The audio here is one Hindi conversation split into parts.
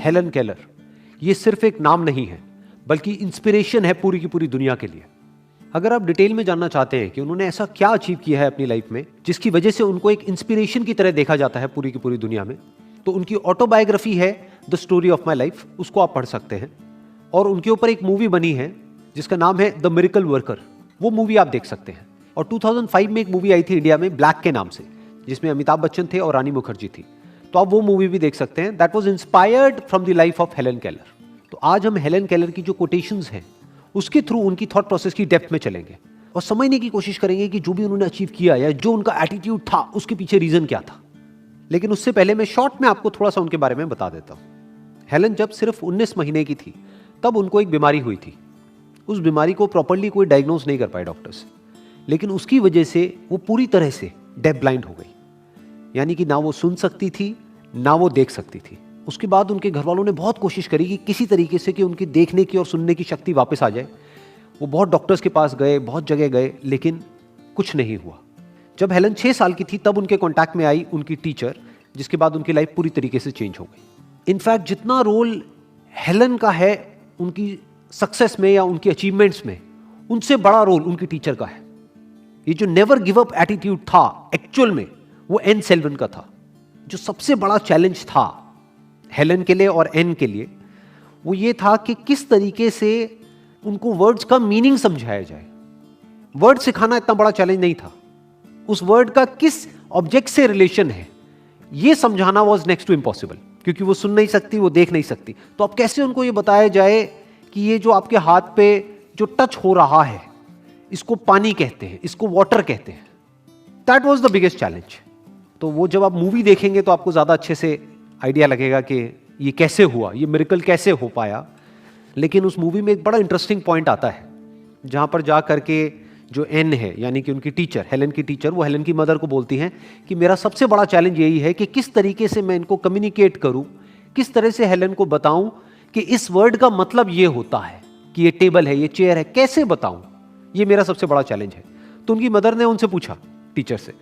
हेलन केलर, ये सिर्फ एक नाम नहीं है बल्कि इंस्पिरेशन है पूरी की पूरी दुनिया के लिए। अगर आप डिटेल में जानना चाहते हैं कि उन्होंने ऐसा क्या अचीव किया है अपनी लाइफ में जिसकी वजह से उनको एक इंस्पिरेशन की तरह देखा जाता है पूरी की पूरी दुनिया में, तो उनकी ऑटोबायोग्राफी है the story of my life, उसको आप पढ़ सकते हैं। और उनके ऊपर एक मूवी बनी है जिसका नाम है द मिरेकल वर्कर, वो मूवी आप देख सकते हैं। और 2005 में एक मूवी आई थी इंडिया में ब्लैक के नाम से, जिसमें अमिताभ बच्चन थे और रानी मुखर्जी थी, तो आप वो मूवी भी देख सकते हैं। That was inspired from the life of Helen Keller. तो आज हम हेलन केलर की जो कोटेशंस हैं उसके थ्रू उनकी थॉट प्रोसेस की डेप्थ में चलेंगे और समझने की कोशिश करेंगे कि जो भी उन्होंने अचीव किया या जो उनका एटीट्यूड था उसके पीछे रीजन क्या था। लेकिन उससे पहले मैं शॉर्ट में आपको थोड़ा सा उनके बारे में बता देता हूं। हेलन जब सिर्फ 19 महीने की थी तब उनको एक बीमारी हुई थी। उस बीमारी को प्रॉपर्ली कोई डायग्नोज नहीं कर पाए डॉक्टर्स, लेकिन उसकी वजह से वो पूरी तरह से डेफ ब्लाइंड हो गई, यानी कि ना वो सुन सकती थी ना वो देख सकती थी। उसके बाद उनके घर वालों ने बहुत कोशिश करी कि किसी तरीके से कि उनकी देखने की और सुनने की शक्ति वापस आ जाए। वो बहुत डॉक्टर्स के पास गए, बहुत जगह गए, लेकिन कुछ नहीं हुआ। जब हेलन 6 साल की थी तब उनके कांटेक्ट में आई उनकी टीचर, जिसके बाद उनकी लाइफ पूरी तरीके से चेंज हो गई। इनफैक्ट जितना रोल हेलन का है उनकी सक्सेस में या उनकी अचीवमेंट्स में, उनसे बड़ा रोल उनकी टीचर का है। ये जो नेवर गिव अप एटीट्यूड था एक्चुअल में वो एन सेल्वन का था। जो सबसे बड़ा चैलेंज था हेलन के लिए और एन के लिए वो ये था कि किस तरीके से उनको वर्ड्स का मीनिंग समझाया जाए। वर्ड सिखाना इतना बड़ा चैलेंज नहीं था, उस वर्ड का किस ऑब्जेक्ट से रिलेशन है ये समझाना वाज नेक्स्ट टू इम्पॉसिबल, क्योंकि वो सुन नहीं सकती, वो देख नहीं सकती। तो अब कैसे उनको ये बताया जाए कि ये जो आपके हाथ पे जो टच हो रहा है इसको पानी कहते हैं, इसको वाटर कहते हैं। That was the biggest challenge. तो वो जब आप मूवी देखेंगे तो आपको ज्यादा अच्छे से आइडिया लगेगा कि ये कैसे हुआ, ये मिरेकल कैसे हो पाया। लेकिन उस मूवी में एक बड़ा इंटरेस्टिंग पॉइंट आता है जहां पर जा करके जो एन है यानी कि उनकी टीचर, हेलन की टीचर, वो हेलन की मदर को बोलती हैं कि मेरा सबसे बड़ा चैलेंज यही है कि किस तरीके से मैं इनको कम्युनिकेट करूं, किस तरह से हेलन को बताऊं कि इस वर्ड का मतलब ये होता है कि ये टेबल है, ये चेयर है, कैसे बताऊं, ये मेरा सबसे बड़ा चैलेंज है। तो उनकी मदर ने उनसे पूछा टीचर से,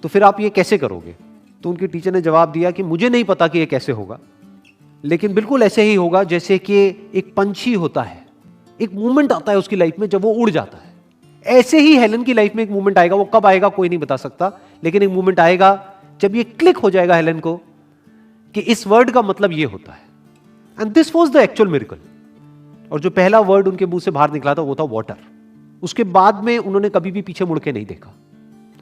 तो फिर आप ये कैसे करोगे? तो उनकी टीचर ने जवाब दिया कि मुझे नहीं पता कि ये कैसे होगा, लेकिन बिल्कुल ऐसे ही होगा जैसे कि एक पंछी होता है, एक मूवमेंट आता है उसकी लाइफ में जब वो उड़ जाता है, ऐसे ही हेलन की लाइफ में एक मूवमेंट आएगा। वो कब आएगा कोई नहीं बता सकता, लेकिन एक मूवमेंट आएगा जब ये क्लिक हो जाएगा हेलन को कि इस वर्ड का मतलब ये होता है। And this was the actual miracle. और जो पहला वर्ड उनके मुंह से बाहर निकला था वो था वाटर। उसके बाद में उन्होंने कभी भी पीछे मुड़ के नहीं देखा।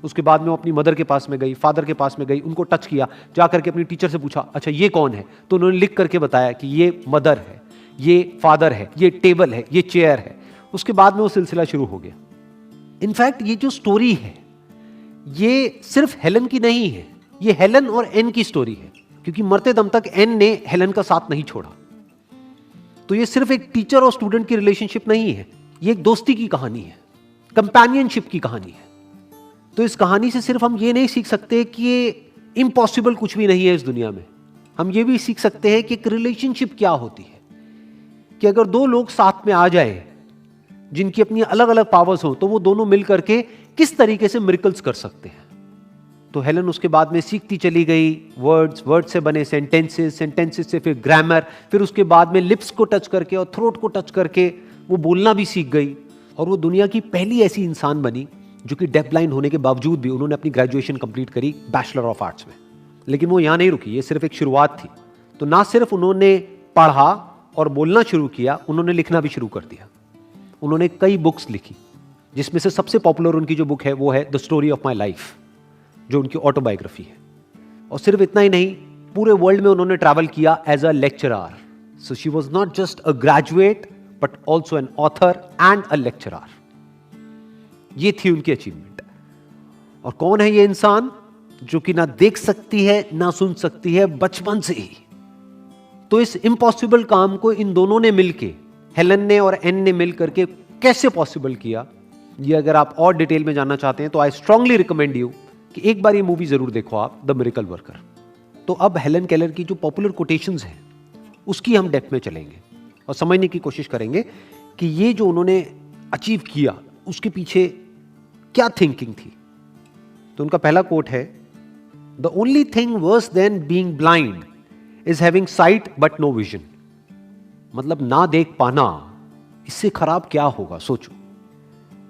उसके बाद में वो अपनी मदर के पास में गई, फादर के पास में गई, उनको टच किया, जाकर के अपनी टीचर से पूछा अच्छा ये कौन है, तो उन्होंने लिख करके बताया कि ये मदर है, ये फादर है, ये टेबल है, ये चेयर है। उसके बाद में वो सिलसिला शुरू हो गया। इनफैक्ट ये जो स्टोरी है ये सिर्फ हेलन की नहीं है, ये हेलन और एन की स्टोरी है, क्योंकि मरते दम तक एन ने हेलन का साथ नहीं छोड़ा। तो ये सिर्फ एक टीचर और स्टूडेंट की रिलेशनशिप नहीं है, ये एक दोस्ती की कहानी है, कंपेनियनशिप की कहानी है। तो इस कहानी से सिर्फ हम ये नहीं सीख सकते कि ये इम्पॉसिबल कुछ भी नहीं है इस दुनिया में, हम ये भी सीख सकते हैं कि एक रिलेशनशिप क्या होती है, कि अगर दो लोग साथ में आ जाए जिनकी अपनी अलग अलग पावर्स हो तो वो दोनों मिल करके किस तरीके से मिरेकल्स कर सकते हैं। तो हेलन उसके बाद में सीखती चली गई वर्ड्स, वर्ड से बने सेंटेंसेस, सेंटेंसेस से फिर ग्रामर, फिर उसके बाद में लिप्स को टच करके और थ्रोट को टच करके वो बोलना भी सीख गई। और वो दुनिया की पहली ऐसी इंसान बनी जो कि डेफ ब्लाइंड होने के बावजूद भी उन्होंने अपनी ग्रेजुएशन कंप्लीट करी बैचलर ऑफ आर्ट्स में। लेकिन वो यहां नहीं रुकी, ये सिर्फ एक शुरुआत थी। तो ना सिर्फ उन्होंने पढ़ा और बोलना शुरू किया, उन्होंने लिखना भी शुरू कर दिया। उन्होंने कई बुक्स लिखी, जिसमें से सबसे पॉपुलर उनकी जो बुक है वो है the story of my life, जो उनकी ऑटोबायोग्राफी है। और सिर्फ इतना ही नहीं, पूरे वर्ल्ड में उन्होंने ट्रैवल किया as a lecturer. So she was not just a graduate but also an author and a lecturer. ये थी उनकी अचीवमेंट। और कौन है ये इंसान जो कि ना देख सकती है ना सुन सकती है बचपन से ही? तो इस इम्पॉसिबल काम को इन दोनों ने मिलके, हेलन ने और एन ने मिल करके कैसे पॉसिबल किया, ये अगर आप और डिटेल में जानना चाहते हैं तो आई स्ट्रांगली रिकमेंड यू कि एक बार ये मूवी जरूर देखो आप, द मिरेकल वर्कर। तो अब हेलन केलर की जो पॉपुलर कोटेशंस हैं उसकी हम डेप्थ में चलेंगे और समझने की कोशिश करेंगे कि ये जो उन्होंने अचीव किया उसके पीछे क्या थिंकिंग थी। तो उनका पहला कोट है, the only thing worse than being blind is having sight but no vision. मतलब ना देख पाना, इससे खराब क्या होगा सोचो।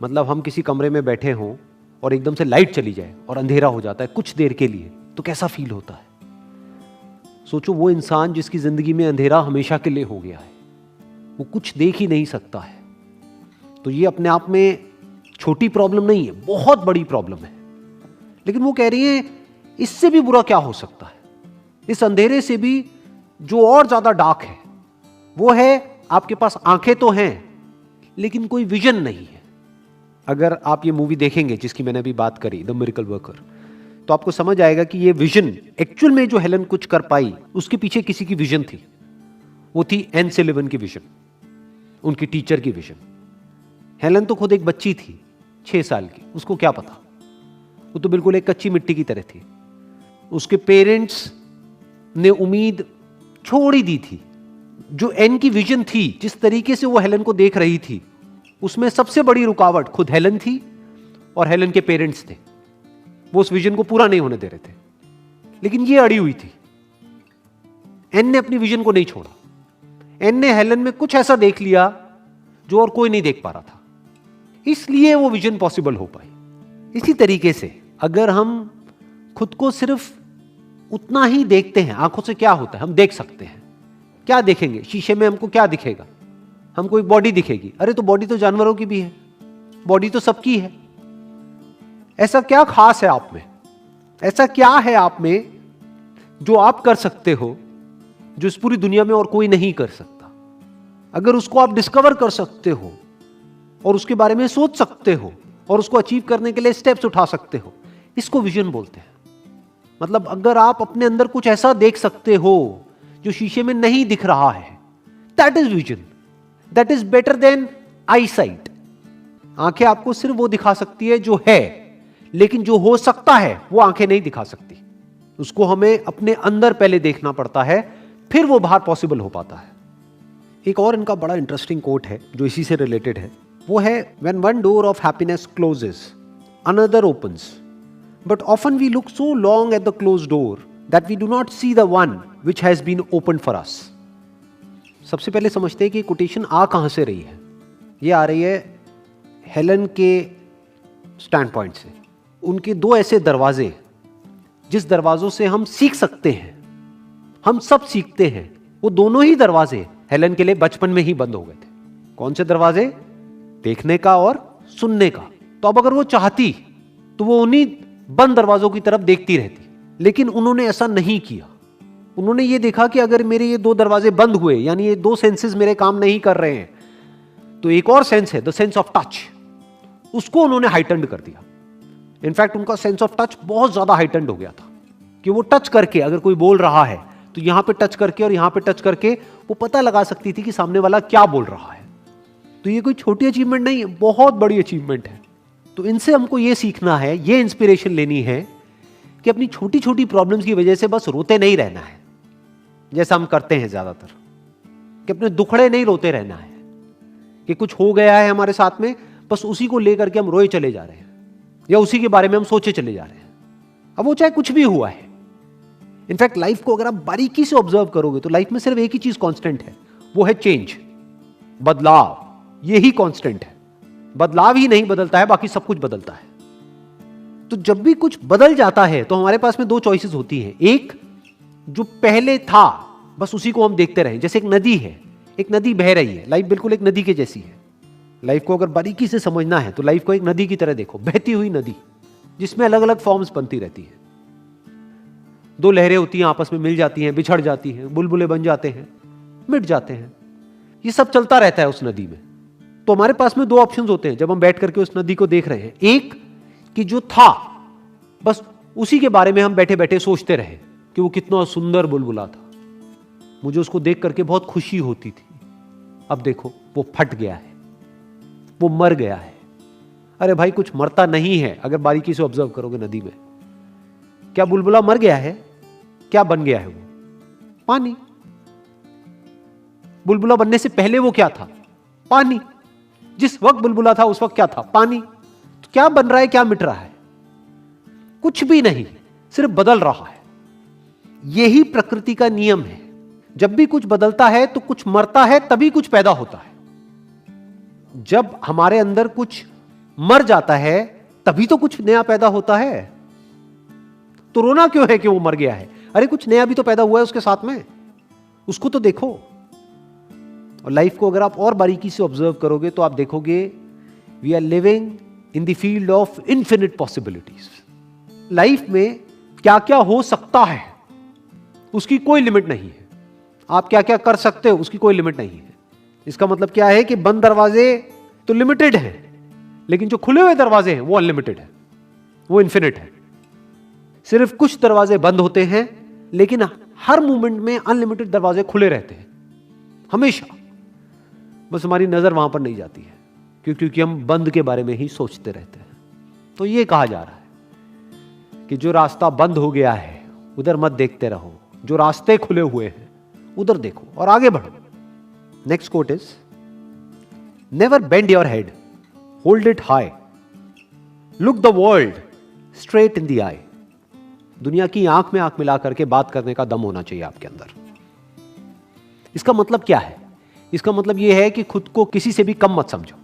मतलब हम किसी कमरे में बैठे हों और एकदम से लाइट चली जाए और अंधेरा हो जाता है कुछ देर के लिए, तो कैसा फील होता है। सोचो वो इंसान जिसकी जिंदगी में अंधेरा हमेशा के लिए हो गया है, वो कुछ देख ही नहीं सकता है। तो ये अपने आप में छोटी प्रॉब्लम नहीं है, बहुत बड़ी प्रॉब्लम है। लेकिन वो कह रही है इससे भी बुरा क्या हो सकता है। इस अंधेरे से भी जो और ज्यादा डार्क है वो है आपके पास आंखें तो हैं लेकिन कोई विजन नहीं है। अगर आप ये मूवी देखेंगे जिसकी मैंने अभी बात करी, द मिरेकल वर्कर, तो आपको समझ आएगा कि ये विजन एक्चुअल में जो हेलन कुछ कर पाई उसके पीछे किसी की विजन थी। वो थी एन सिलिवन की विजन, उनकी टीचर की विजन। हेलन तो खुद एक बच्ची थी 6 साल की, उसको क्या पता, वो तो बिल्कुल एक कच्ची मिट्टी की तरह थी। उसके पेरेंट्स ने उम्मीद छोड़ ही दी थी। जो एन की विजन थी, जिस तरीके से वो हेलन को देख रही थी, उसमें सबसे बड़ी रुकावट खुद हेलन थी और हेलन के पेरेंट्स थे। वो उस विजन को पूरा नहीं होने दे रहे थे, लेकिन ये अड़ी हुई थी। एन ने अपनी विजन को नहीं छोड़ा। एन ने हेलन में कुछ ऐसा देख लिया जो और कोई नहीं देख पा रहा था, इसलिए वो विजन पॉसिबल हो पाई। इसी तरीके से अगर हम खुद को सिर्फ उतना ही देखते हैं, आंखों से क्या होता है, हम देख सकते हैं। क्या देखेंगे शीशे में, हमको क्या दिखेगा, हमको एक बॉडी दिखेगी। अरे तो बॉडी तो जानवरों की भी है, बॉडी तो सबकी है। ऐसा क्या खास है आप में, ऐसा क्या है आप में जो आप कर सकते हो जो इस पूरी दुनिया में और कोई नहीं कर सकता। अगर उसको आप डिस्कवर कर सकते हो और उसके बारे में सोच सकते हो और उसको अचीव करने के लिए स्टेप्स उठा सकते हो, इसको विजन बोलते हैं। मतलब अगर आप अपने अंदर कुछ ऐसा देख सकते हो जो शीशे में नहीं दिख रहा है, that is vision. That is better than eye sight. आंखें आपको सिर्फ वो दिखा सकती है जो है, लेकिन जो हो सकता है वो आंखें नहीं दिखा सकती। उसको हमें अपने अंदर पहले देखना पड़ता है, फिर वो बाहर पॉसिबल हो पाता है। एक और इनका बड़ा इंटरेस्टिंग कोट है जो इसी से रिलेटेड है, वो है when one door of happiness closes, another opens. But often we look so long at the closed door that we do not see the one which has been opened for us. सबसे पहले समझते हैं कि कोटेशन आ कहां से रही है। ये आ रही है हेलन के स्टैंड पॉइंट से। उनके 2 ऐसे दरवाजे जिस दरवाजों से हम सीख सकते हैं, हम सब सीखते हैं, वो दोनों ही दरवाजे हेलन के लिए बचपन में ही बंद हो गए थे। कौन से दरवाजे? देखने का और सुनने का। तो अब अगर वो चाहती तो वो उन्हीं बंद दरवाजों की तरफ देखती रहती, लेकिन उन्होंने ऐसा नहीं किया। उन्होंने ये देखा कि अगर मेरे ये 2 दरवाजे बंद हुए, यानी ये 2 सेंसेस मेरे काम नहीं कर रहे हैं, तो एक और सेंस है, द सेंस ऑफ टच, उसको उन्होंने हाइटेंड कर दिया। इनफैक्ट उनका सेंस ऑफ टच बहुत ज्यादा हाइटेंड हो गया था कि वो टच करके, अगर कोई बोल रहा है तो यहां पे टच करके और यहां पे टच करके वो पता लगा सकती थी कि सामने वाला क्या बोल रहा है। तो ये कोई छोटी अचीवमेंट नहीं है, बहुत बड़ी अचीवमेंट है। तो इनसे हमको ये सीखना है, ये इंस्पिरेशन लेनी है कि अपनी छोटी छोटी प्रॉब्लम्स की वजह से बस रोते नहीं रहना है, जैसा हम करते हैं ज्यादातर, कि अपने दुखड़े नहीं रोते रहना है कि कुछ हो गया है हमारे साथ में, बस उसी को लेकर के हम रोए चले जा रहे हैं या उसी के बारे में हम सोचे चले जा रहे हैं। अब वो चाहे कुछ भी हुआ है। इनफैक्ट लाइफ को अगर आप बारीकी से ऑब्जर्व करोगे तो लाइफ में सिर्फ एक ही चीज कांस्टेंट है, वो है चेंज, बदलाव। यही कांस्टेंट है। बदलाव ही नहीं बदलता है, बाकी सब कुछ बदलता है। तो जब भी कुछ बदल जाता है तो हमारे पास में 2 चॉइसेस होती हैं। एक, जो पहले था बस उसी को हम देखते रहें। जैसे एक नदी है, एक नदी बह रही है, लाइफ बिल्कुल एक नदी के जैसी है। लाइफ को अगर बारीकी से समझना है तो लाइफ को एक नदी की तरह देखो, बहती हुई नदी जिसमें अलग अलग फॉर्म्स बनती रहती है। 2 लहरें होती हैं, आपस में मिल जाती हैं, बिछड़ जाती हैं, बुलबुले बन जाते हैं, मिट जाते हैं। ये सब चलता रहता है उस नदी में। तो हमारे पास में 2 ऑप्शंस होते हैं जब हम बैठ करके उस नदी को देख रहे हैं। एक कि जो था बस उसी के बारे में हम बैठे बैठे सोचते रहे कि वो कितना सुंदर बुलबुला था, मुझे उसको देख करके बहुत खुशी होती थी। अब देखो वो फट गया है, वो मर गया है। अरे भाई कुछ मरता नहीं है। अगर बारीकी से ऑब्जर्व करोगे नदी में, क्या बुलबुला मर गया है? क्या बन गया है? वो पानी। बुलबुला बनने से पहले वो क्या था? पानी। जिस वक्त बुलबुला था उस वक्त क्या था? पानी। तो क्या बन रहा है, क्या मिट रहा है? कुछ भी नहीं, सिर्फ बदल रहा है। यही प्रकृति का नियम है। जब भी कुछ बदलता है तो कुछ मरता है, तभी कुछ पैदा होता है। जब हमारे अंदर कुछ मर जाता है तभी तो कुछ नया पैदा होता है। तो रोना क्यों है कि वो मर गया है? अरे कुछ नया भी तो पैदा हुआ है उसके साथ में, उसको तो देखो। और लाइफ को अगर आप और बारीकी से ऑब्जर्व करोगे तो आप देखोगे we are living in the field of infinite possibilities. Life में क्या क्या हो सकता है उसकी कोई लिमिट नहीं है। आप क्या क्या कर सकते हो उसकी कोई लिमिट नहीं है। इसका मतलब क्या है कि बंद दरवाजे तो लिमिटेड हैं, लेकिन जो खुले हुए दरवाजे हैं वो अनलिमिटेड है, वो इन्फिनिट है। सिर्फ कुछ दरवाजे बंद होते हैं, लेकिन हर मोमेंट में अनलिमिटेड दरवाजे खुले रहते हैं हमेशा। बस हमारी नजर वहां पर नहीं जाती है क्योंकि हम बंद के बारे में ही सोचते रहते हैं। तो ये कहा जा रहा है कि जो रास्ता बंद हो गया है उधर मत देखते रहो, जो रास्ते खुले हुए हैं उधर देखो और आगे बढ़ो। Next quote is never bend your head, hold it high, look the world straight in the eye. दुनिया की आंख में आंख मिला करके बात करने का दम होना चाहिए आपके अंदर। इसका मतलब क्या है? इसका मतलब यह है कि खुद को किसी से भी कम मत समझो।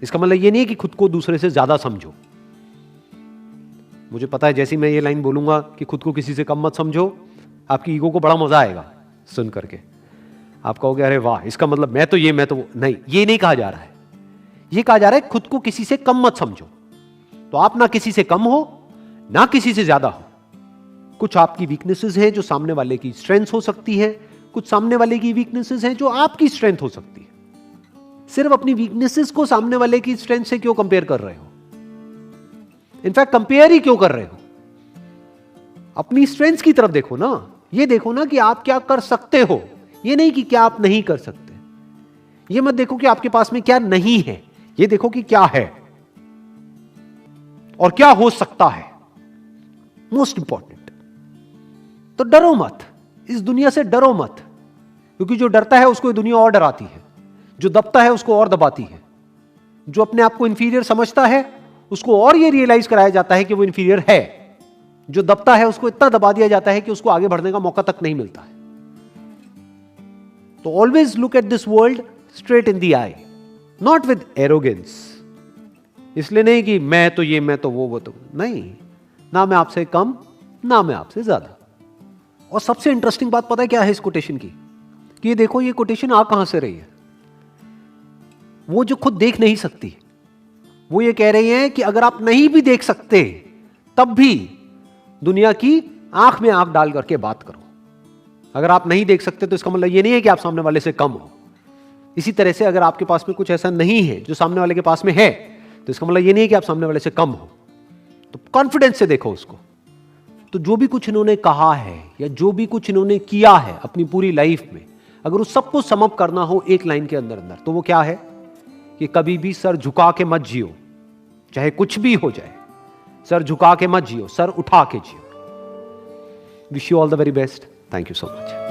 इसका मतलब यह नहीं है कि खुद को दूसरे से ज्यादा समझो। मुझे पता है जैसे मैं ये लाइन बोलूंगा कि खुद को किसी से कम मत समझो, आपकी ईगो को बड़ा मजा आएगा सुन करके। आप कहोगे अरे वाह, इसका मतलब मैं तो ये मैं तो वो। नहीं, ये नहीं कहा जा रहा है। ये कहा जा रहा है खुद को किसी से कम मत समझो। तो आप ना किसी से कम हो ना किसी से ज्यादा हो। कुछ आपकी वीकनेसेस हैं जो सामने वाले की स्ट्रेंथ हो सकती है, कुछ सामने वाले की वीकनेसेस हैं जो आपकी स्ट्रेंथ हो सकती है। सिर्फ अपनी वीकनेसेस को सामने वाले की स्ट्रेंथ से क्यों कंपेयर कर रहे हो? इनफैक्ट कंपेयर ही क्यों कर रहे हो? अपनी स्ट्रेंथ्स की तरफ देखो ना। ये देखो ना कि आप क्या कर सकते हो, ये नहीं कि क्या आप नहीं कर सकते। ये मत देखो कि आपके पास में क्या नहीं है, ये देखो कि क्या है और क्या हो सकता है। Most important. तो डरो मत, इस दुनिया से डरो मत, क्योंकि जो डरता है उसको ये दुनिया और डराती है, जो दबता है उसको और दबाती है, जो अपने आप को इंफीरियर समझता है उसको और ये रियलाइज कराया जाता है कि वो इंफीरियर है, जो दबता है उसको इतना दबा दिया जाता है कि उसको आगे बढ़ने का मौका तक नहीं मिलता है। तो always look at this world straight in the I, not with arrogance. इसलिए नहीं कि मैं तो ये मैं तो वो तो नहीं, ना मैं आपसे कम ना मैं आपसे ज्यादा। और सबसे इंटरेस्टिंग बात पता है क्या है इस कोटेशन की? कि ये देखो, ये कोटेशन आ कहां से रही है। वो जो खुद देख नहीं सकती, वो ये कह रही है कि अगर आप नहीं भी देख सकते तब भी दुनिया की आंख में आंख डाल करके बात करो। अगर आप नहीं देख सकते तो इसका मतलब ये नहीं है कि आप सामने वाले से कम हो। इसी तरह से अगर आपके पास में कुछ ऐसा नहीं है जो सामने वाले के पास में है, तो इसका मतलब ये नहीं है कि आप सामने वाले से कम हो। तो कॉन्फिडेंस से देखो उसको। तो जो भी कुछ इन्होंने कहा है या जो भी कुछ इन्होंने किया है अपनी पूरी लाइफ में, अगर उस सबको सम अप करना हो एक लाइन के अंदर अंदर, तो वो क्या है कि कभी भी सर झुका के मत जियो, चाहे कुछ भी हो जाए। सर झुका के मत जियो, सर उठा के जियो। Wish you all the very best. Thank you so much.